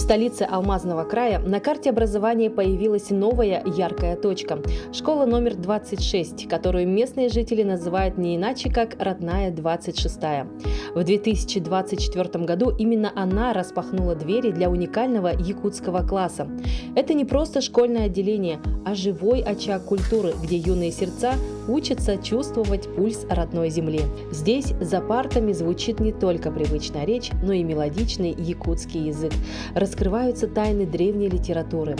столице Алмазного края на карте образования появилась новая яркая точка – школа номер 26, которую местные жители называют не иначе, как «Родная 26-я». В 2024 году именно она распахнула двери для уникального якутского класса. Это не просто школьное отделение, а живой очаг культуры, где юные сердца учатся чувствовать пульс родной земли. Здесь за партами звучит не только привычная речь, но и мелодичный якутский язык. Раскрываются тайны древней литературы.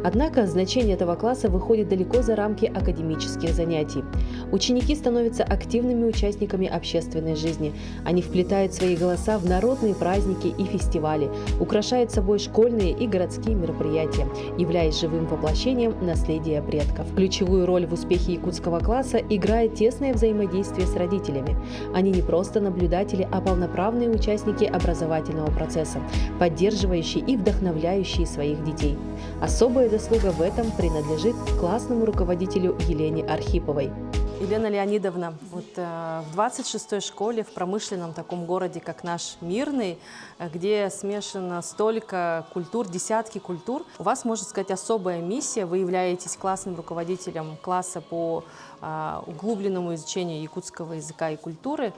Однако значение этого класса выходит далеко за рамки академических занятий. Ученики становятся активными участниками общественной жизни. Они вплетают свои голоса в народные праздники и фестивали, украшают собой школьные и городские мероприятия, являясь живым воплощением наследия предков. Ключевую роль в успехе якутского класса играет тесное взаимодействие с родителями. Они не просто наблюдатели, а полноправные участники образовательного процесса, поддерживающие и вдохновляющие своих детей. Особая заслуга в этом принадлежит классному руководителю Елене Архиповой. Елена Леонидовна, в 26-й школе в промышленном таком городе, как наш Мирный, где смешано столько культур, десятки культур, у вас, можно сказать, особая миссия. Вы являетесь классным руководителем класса по углубленному изучению якутского языка и культуры.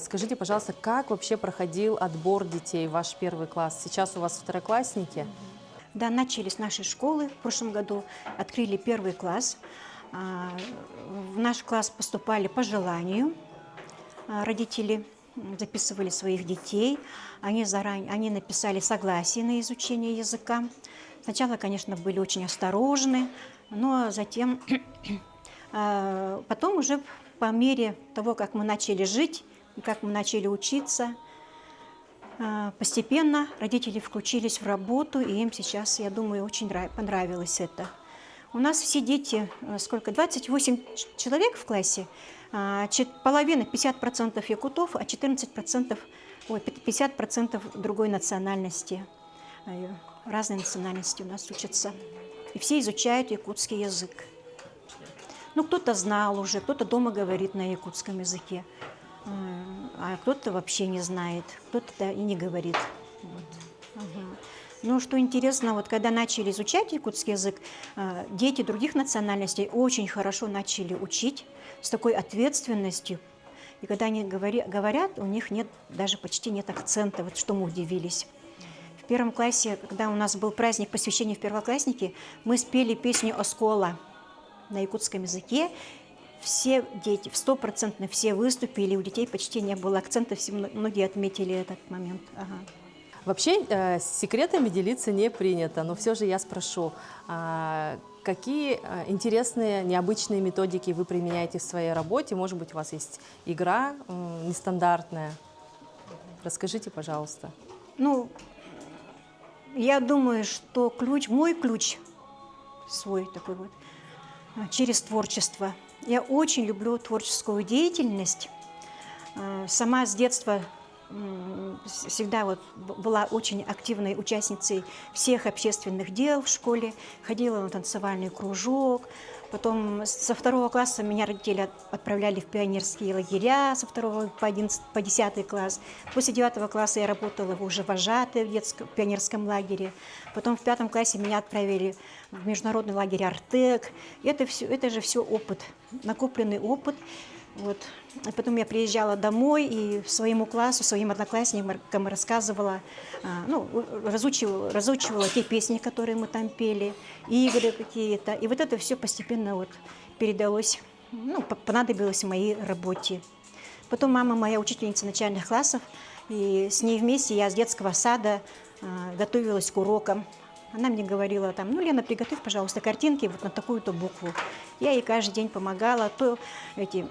Скажите, пожалуйста, как вообще проходил отбор детей в ваш первый класс? Сейчас у вас второклассники? Да, начали с нашей школы. В прошлом году открыли первый класс. В наш класс поступали по желанию. Родители записывали своих детей. Они написали согласие на изучение языка. Сначала, конечно, были очень осторожны, но затем, потом уже по мере того, как мы начали жить, и как мы начали учиться, постепенно родители включились в работу, и им сейчас, я думаю, очень понравилось это. У нас все дети, 28 человек в классе, половина, 50% якутов, а 50% другой национальности. Разные национальности у нас учатся. И все изучают якутский язык. Ну, кто-то знал уже, кто-то дома говорит на якутском языке. А кто-то вообще не знает, кто-то и не говорит. Вот. Ага. Но что интересно, когда начали изучать якутский язык, дети других национальностей очень хорошо начали учить с такой ответственностью. И когда они говорят, у них даже почти нет акцента, что мы удивились. В первом классе, когда у нас был праздник посвящения в первоклассники, мы спели песню «Оскола» на якутском языке. Все дети, 100% все выступили, у детей почти не было акцентов, многие отметили этот момент. Ага. Вообще секретами делиться не принято, но все же я спрошу, какие интересные, необычные методики вы применяете в своей работе? Может быть, у вас есть игра нестандартная? Расскажите, пожалуйста. Ну, я думаю, что мой ключ свой такой через творчество. Я очень люблю творческую деятельность. Сама с детства всегда была очень активной участницей всех общественных дел в школе. Ходила на танцевальный кружок. Потом со 2 класса меня родители отправляли в пионерские лагеря со 2 по 10 класс. После 9 класса я работала уже вожатой в пионерском лагере. Потом в 5 классе меня отправили в международный лагерь «Артек». Это же все опыт, накопленный опыт. А потом я приезжала домой и своему классу, своим одноклассникам рассказывала, разучивала те песни, которые мы там пели, игры какие-то. И это все постепенно передалось, понадобилось в моей работе. Потом мама моя учительница начальных классов, и с ней вместе я с детского сада готовилась к урокам. Она мне говорила, Лена, приготовь, пожалуйста, картинки на такую-то букву. Я ей каждый день помогала, то эти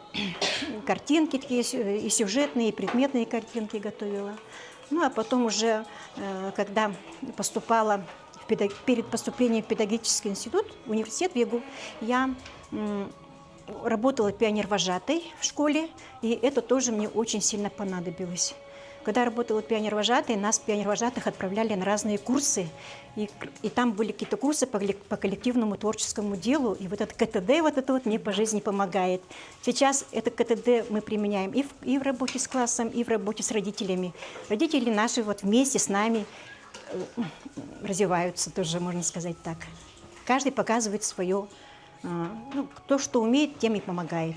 картинки такие и сюжетные, и предметные картинки готовила. А потом уже, когда поступала перед поступлением в педагогический институт, университет в ЕГУ, я работала пионер-вожатой в школе, и это тоже мне очень сильно понадобилось. Когда работала пионер-вожатой, нас, пионер-вожатых, отправляли на разные курсы. И там были какие-то курсы по коллективному творческому делу. И этот КТД мне по жизни помогает. Сейчас это КТД мы применяем и в работе с классом, и в работе с родителями. Родители наши вместе с нами развиваются тоже, можно сказать так. Каждый показывает свое, ну, кто что умеет, тем и помогает.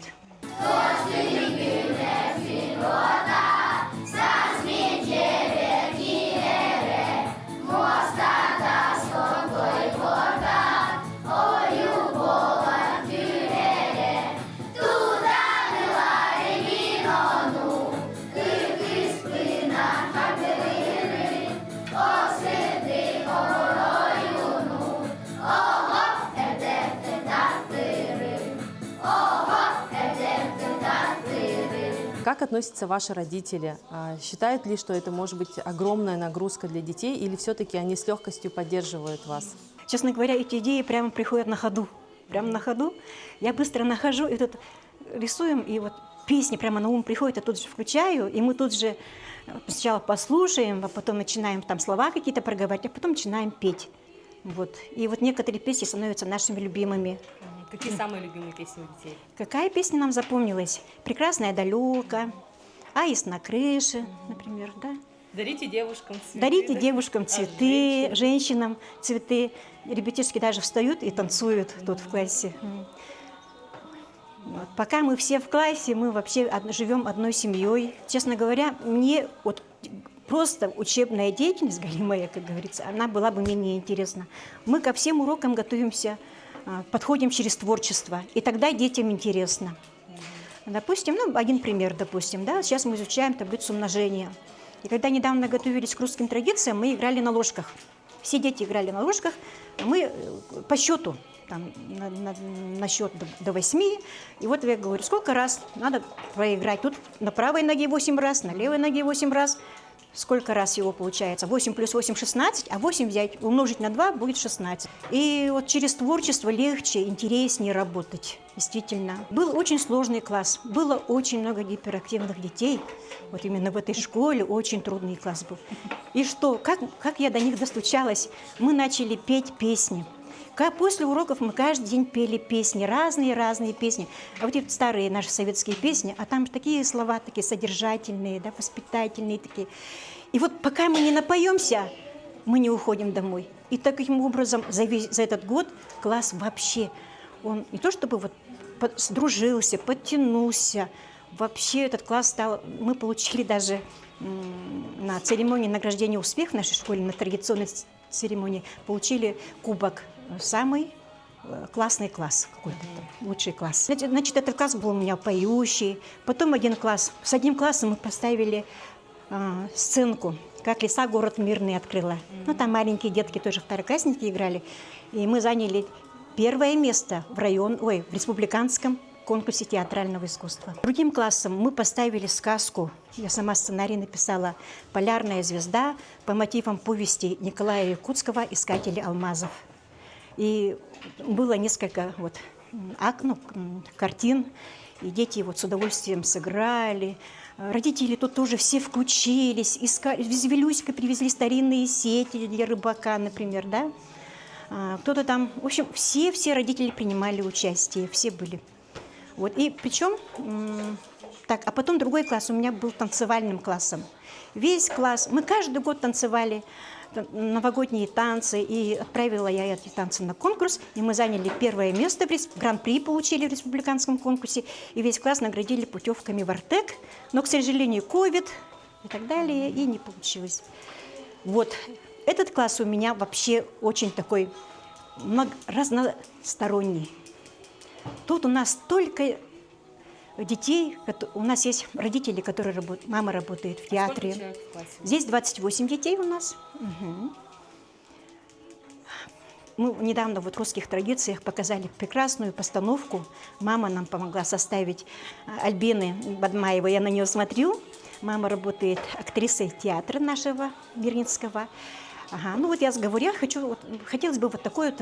Как относятся ваши родители? Считают ли, что это может быть огромная нагрузка для детей, или все-таки они с легкостью поддерживают вас? Честно говоря, эти идеи прямо приходят на ходу. Прямо на ходу. Я быстро нахожу, и тут рисуем, и вот песни прямо на ум приходят, я тут же включаю, и мы тут же сначала послушаем, а потом начинаем там слова какие-то проговаривать, а потом начинаем петь. Вот. И вот некоторые песни становятся нашими любимыми. Какие самые любимые песни у детей? Какая песня нам запомнилась? «Прекрасная далека», «Аист на крыше», например, да? Дарите девушкам цветы. Дарите девушкам цветы, женщинам цветы. Ребятишки даже встают и танцуют тут в классе. Вот. Пока мы все в классе, мы вообще живем одной семьей. Честно говоря, мне вот просто учебная деятельность, галимая, как говорится, она была бы менее интересна. Мы ко всем урокам готовимся, подходим через творчество, и тогда детям интересно. Допустим, ну, один пример, допустим, да, сейчас мы изучаем таблицу умножения. И когда недавно готовились к русским традициям, мы играли на ложках. Все дети играли на ложках, а мы по счету, там, на счет до 8. И вот я говорю, сколько раз надо проиграть. Тут на правой ноге 8 раз, на левой ноге 8 раз. Сколько раз его получается? 8 плюс 8 – 16, а 8 взять, умножить на 2 будет 16. И вот через творчество легче, интереснее работать, действительно. Был очень сложный класс, было очень много гиперактивных детей. Вот именно в этой школе очень трудный класс был. И что, как я до них достучалась? Мы начали петь песни. После уроков мы каждый день пели песни, разные песни. А вот эти старые наши советские песни, а там такие слова, такие содержательные, да, воспитательные такие. И вот пока мы не напоемся, мы не уходим домой. И таким образом за этот год класс вообще, он не то чтобы вот сдружился, подтянулся, вообще этот класс стал, мы получили даже на церемонии награждения успеха в нашей школе, на традиционной церемонии, получили кубок. Самый классный класс, какой-то лучший класс. Значит, этот класс был у меня поющий. Потом один класс. С одним классом мы поставили сценку, как «Лиса город мирный открыла». Ну, там маленькие детки, тоже второклассники играли. И мы заняли первое место в республиканском конкурсе театрального искусства. Другим классом мы поставили сказку. Я сама сценарий написала «Полярная звезда» по мотивам повести Николая Якутского «Искатели алмазов». И было несколько картин, и дети вот с удовольствием сыграли. Родители тут тоже все включились, искали, из Вилюська привезли старинные сети для рыбака, например, да? Кто-то там, в общем, все родители принимали участие, все были. Вот, и причем, а потом другой класс у меня был танцевальным классом. Весь класс, мы каждый год танцевали новогодние танцы, и отправила я эти танцы на конкурс, и мы заняли первое место, гран-при получили в республиканском конкурсе, и весь класс наградили путевками в Артек, но, к сожалению, ковид и так далее, и не получилось. Вот, этот класс у меня вообще очень такой разносторонний. Тут у нас только детей, у нас есть родители, которые работают, мама работает в театре. Сколько человек в классе? Здесь 28 детей у нас. Угу. Мы недавно в русских традициях показали прекрасную постановку. Мама нам помогла составить Альбины Бадмаевой. Я на нее смотрю. Мама работает актрисой театра нашего Мирнинского. Ага. Ну вот я говорю, хотелось бы такой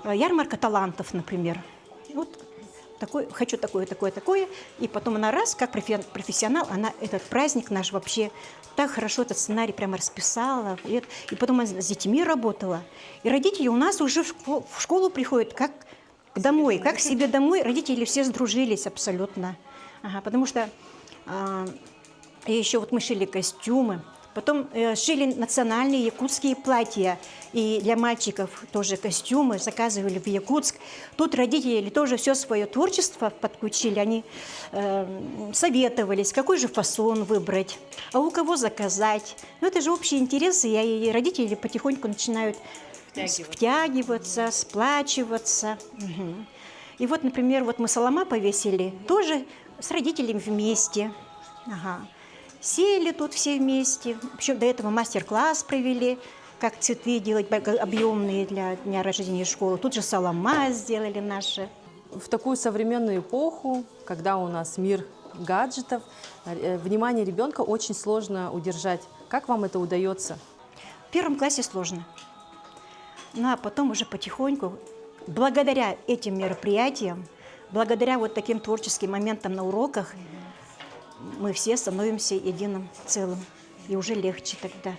ярмарка талантов, например. Вот хочу такое. И потом она как профессионал, она этот праздник наш вообще так хорошо этот сценарий прямо расписала. И потом она с детьми работала. И родители у нас уже в школу приходят как домой, как к себе домой. Родители все сдружились абсолютно. Ага, потому что еще мы шили костюмы. Потом шили национальные якутские платья. И для мальчиков тоже костюмы заказывали в Якутск. Тут родители тоже все свое творчество подключили. Они советовались, какой же фасон выбрать, а у кого заказать. Ну, это же общие интересы, и родители потихоньку начинают втягиваться, сплачиваться. Угу. И вот, например, вот мы салама повесили тоже с родителями вместе. Ага. Сели тут все вместе. Причем до этого мастер-класс провели, как цветы делать объемные для дня рождения школы. Тут же салама сделали наши. В такую современную эпоху, когда у нас мир гаджетов, внимание ребенка очень сложно удержать. Как вам это удается? В первом классе сложно. Ну а потом уже потихоньку, благодаря этим мероприятиям, благодаря вот таким творческим моментам на уроках, мы все становимся единым целым. И уже легче тогда.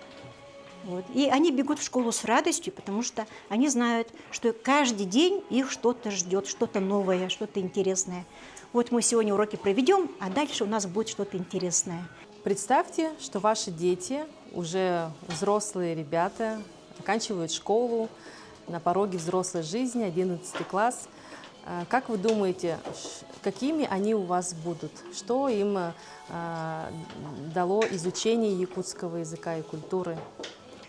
Вот. И они бегут в школу с радостью, потому что они знают, что каждый день их что-то ждет, что-то новое, что-то интересное. Вот мы сегодня уроки проведем, а дальше у нас будет что-то интересное. Представьте, что ваши дети, уже взрослые ребята, оканчивают школу, на пороге взрослой жизни, 11 класс. Как вы думаете, какими они у вас будут? Что им дало изучение якутского языка и культуры?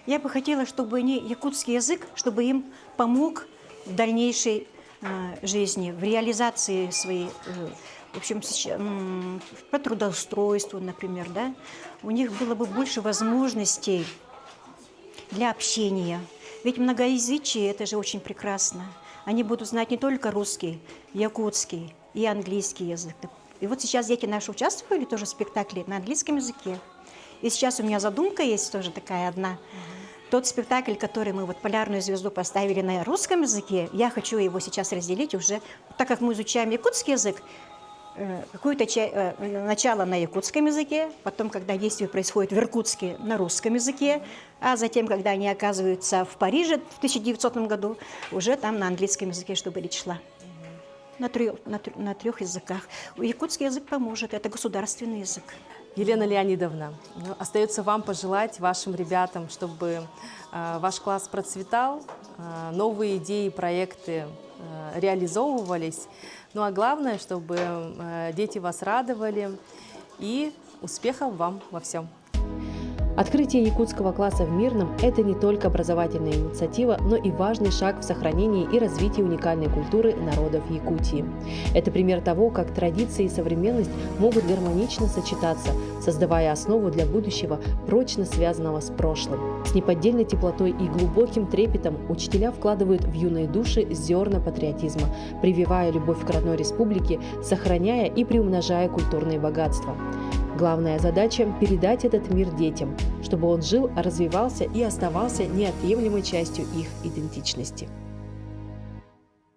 Я бы хотела, чтобы они якутский язык, чтобы им помог в дальнейшей жизни, в реализации своей, в общем, по трудоустройству, например, да? У них было бы больше возможностей для общения. Ведь многоязычие – это же очень прекрасно. Они будут знать не только русский, якутский и английский язык. И вот сейчас дети наши участвовали тоже в спектакле на английском языке. И сейчас у меня задумка есть тоже такая одна. Тот спектакль, который мы вот «Полярную звезду» поставили на русском языке, я хочу его сейчас разделить уже, так как мы изучаем якутский язык, какое-то начало на якутском языке, потом, когда действие происходит в Иркутске, на русском языке, а затем, когда они оказываются в Париже в 1900 году, уже там на английском языке, чтобы речь шла. На трех языках. Якутский язык поможет, это государственный язык. Елена Леонидовна, остается вам пожелать вашим ребятам, чтобы ваш класс процветал, новые идеи, проекты реализовывались, ну а главное, чтобы дети вас радовали, и успехов вам во всем. Открытие якутского класса в Мирном – это не только образовательная инициатива, но и важный шаг в сохранении и развитии уникальной культуры народов Якутии. Это пример того, как традиции и современность могут гармонично сочетаться, создавая основу для будущего, прочно связанного с прошлым. С неподдельной теплотой и глубоким трепетом учителя вкладывают в юные души зерна патриотизма, прививая любовь к родной республике, сохраняя и приумножая культурные богатства. Главная задача – передать этот мир детям, чтобы он жил, развивался и оставался неотъемлемой частью их идентичности.